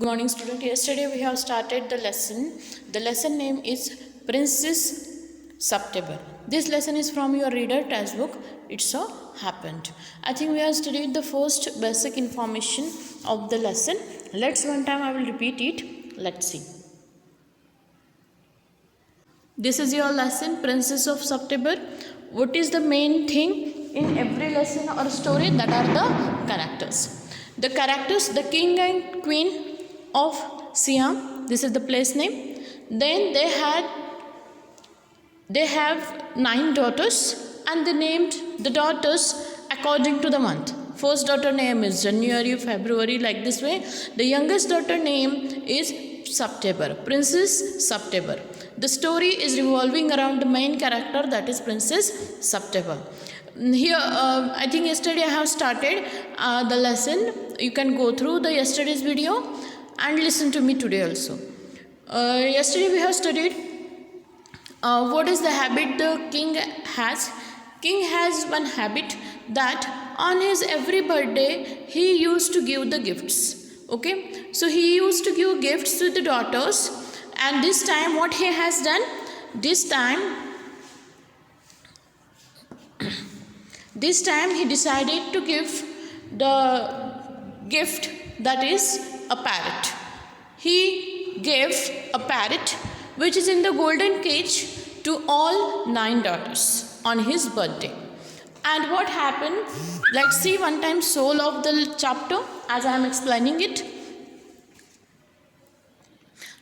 Good morning, student. Yesterday we have started the lesson. The lesson name is Princess September. This lesson is from your reader textbook. It so happened. I think we have studied the first basic information of the lesson. Let's one time I will repeat it. Let's see. This is your lesson, Princess of September. What is the main thing in every lesson or story? That are the characters. The characters, the king and queen of Siam. This is the place name. Then they have 9 daughters, and they named the daughters according to the month. First daughter name is January, February, like this way. The youngest daughter name is September, Princess September. The story is revolving around the main character, that is Princess September. Here, I think yesterday I have started the lesson. You can go through the yesterday's video and listen to me today also. Yesterday we have studied what is the habit the king has. King has one habit that on his every birthday he used to give the gifts. Okay, so he used to give gifts to the daughters, and this time what he has done? This time he decided to give the gift, that is a parrot. He gave a parrot which is in the golden cage to all 9 daughters on his birthday. And what happened? Let's see one time soul of the chapter as I am explaining it.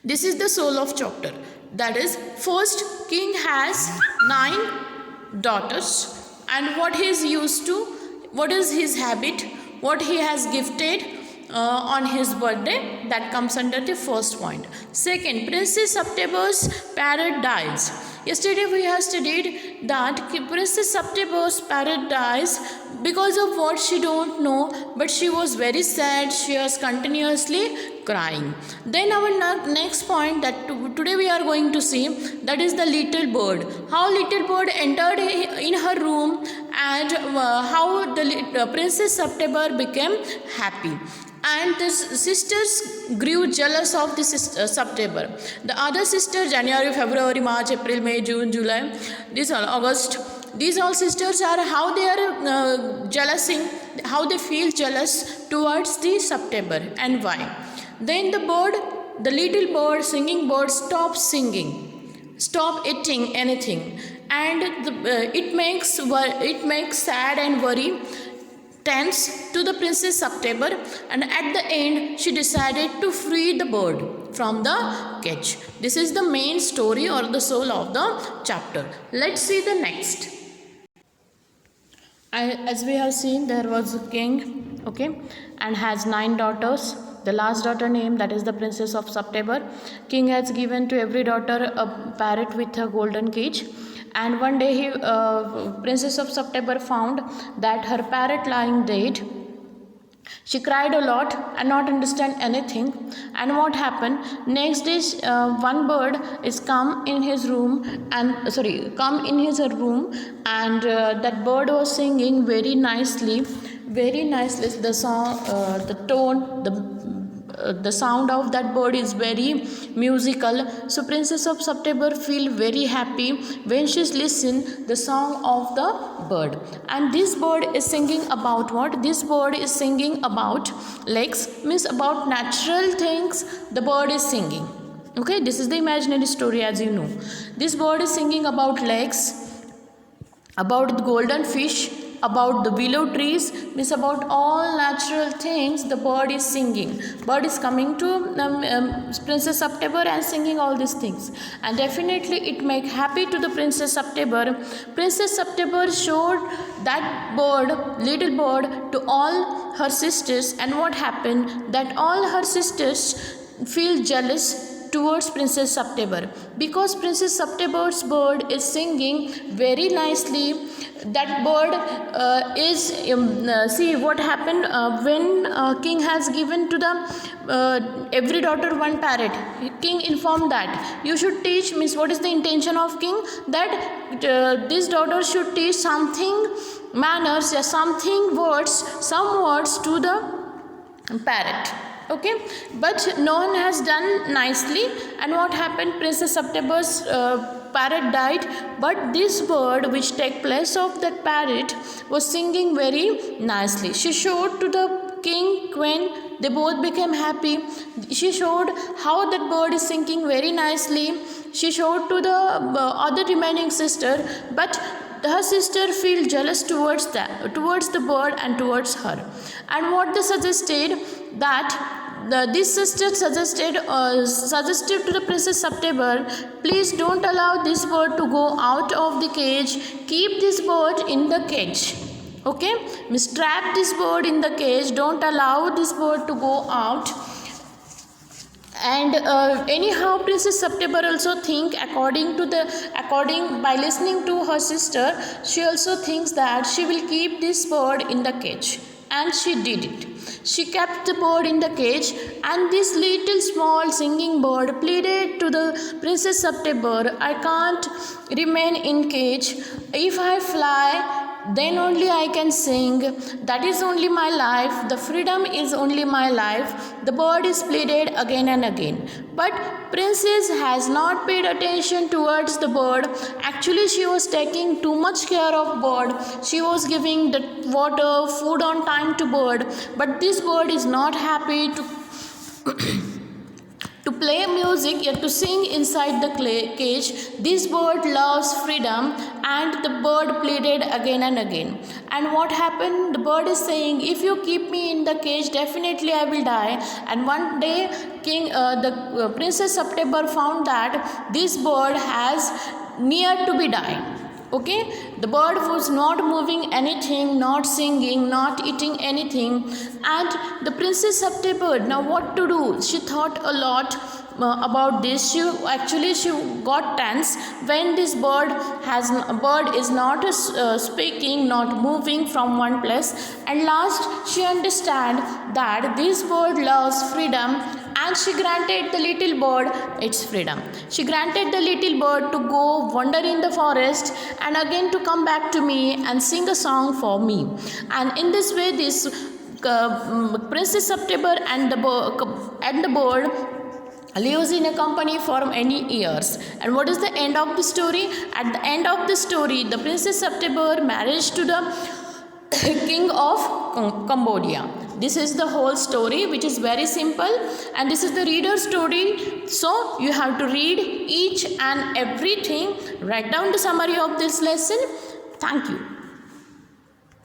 This is the soul of chapter. That is, first king has 9 daughters, and what he is used to, what is his habit, what he has gifted on his birthday, that comes under the first point. Second, Princess September's parrot dies. Yesterday we have studied that Princess September's parrot dies because of what she don't know, but she was very sad. She was continuously crying. Then our next point that today we are going to see, that is the little bird. How little bird entered in her room, and how the Princess September became happy. And the sisters grew jealous of the September. The other sisters, January, February, March, April, May, June, July, this all August. These all sisters are how they are jealousing, how they feel jealous towards the September, and why. Then the bird, the little bird, singing bird, stops singing, stop eating anything, and it makes sad and worry tense to the Princess September, and at the end she decided to free the bird from the cage. This is the main story or the soul of the chapter. Let's see the next. As we have seen, there was a king, okay, and has 9 daughters. The last daughter name, that is the Princess of September. King has given to every daughter a parrot with a golden cage. And one day Princess of September found that her parrot lying dead. She cried a lot and not understand anything. And what happened? Next day, one bird is come in his room, and that bird was singing very nicely. The song, the tone, the sound of that bird is very musical. So Princess of September feel very happy when she listen the song of the bird. And this bird is singing about what? This bird is singing about lakes, means about natural things the bird is singing. Okay, this is the imaginary story, as you know. This bird is singing about lakes, about the golden fish, about the willow trees, means about all natural things the bird is singing. Bird is coming to Princess September and singing all these things, and definitely it make happy to the Princess September. Princess September showed that bird, little bird, to all her sisters, and what happened? That all her sisters feel jealous towards Princess September, because Princess September's bird is singing very nicely. That bird see what happened when king has given to the every daughter one parrot. King informed that you should teach, means what is the intention of king? That this daughter should teach something manners, some words to the parrot. Okay, but no one has done nicely. And what happened? Princess September's parrot died, but this bird which take place of that parrot was singing very nicely. She showed to the king, queen, they both became happy. She showed how that bird is singing very nicely. She showed to the other remaining sister, but her sister feel jealous towards the bird and towards her. And what they suggested, that this sister suggested to the Princess September, please don't allow this bird to go out of the cage, keep this bird in the cage. Okay, trap this bird in the cage, don't allow this bird to go out. And anyhow, Princess September also think by listening to her sister, she also thinks that she will keep this bird in the cage, and she did it. She kept the bird in the cage, and this little small singing bird pleaded to the Princess September, I can't remain in cage. If I fly, then only I can sing. That is only my life. The freedom is only my life. The bird is pleaded again and again. But princess has not paid attention towards the bird. Actually, she was taking too much care of bird. She was giving the water, food on time to bird. But this bird is not happy to play music, yet to sing inside the cage. This bird loves freedom, and the bird pleaded again and again. And what happened? The bird is saying, if you keep me in the cage, definitely I will die. And one day the Princess September found that this bird has near to be dying. Okay, the bird was not moving anything, not singing, not eating anything. And the Princess September, now what to do? She thought a lot about this. She got tense when this bird is not speaking, not moving from one place. And last she understand that this bird loves freedom, and she granted the little bird its freedom. She granted the little bird to go wander in the forest, and again to come back to me and sing a song for me. And in this way, this Princess September and the bird lives in a company for many years. And what is the end of the story? At the end of the story, the Princess September married to the king of Cambodia. This is the whole story, which is very simple, and this is the reader's story. So you have to read each and everything. Write down the summary of this lesson. Thank you.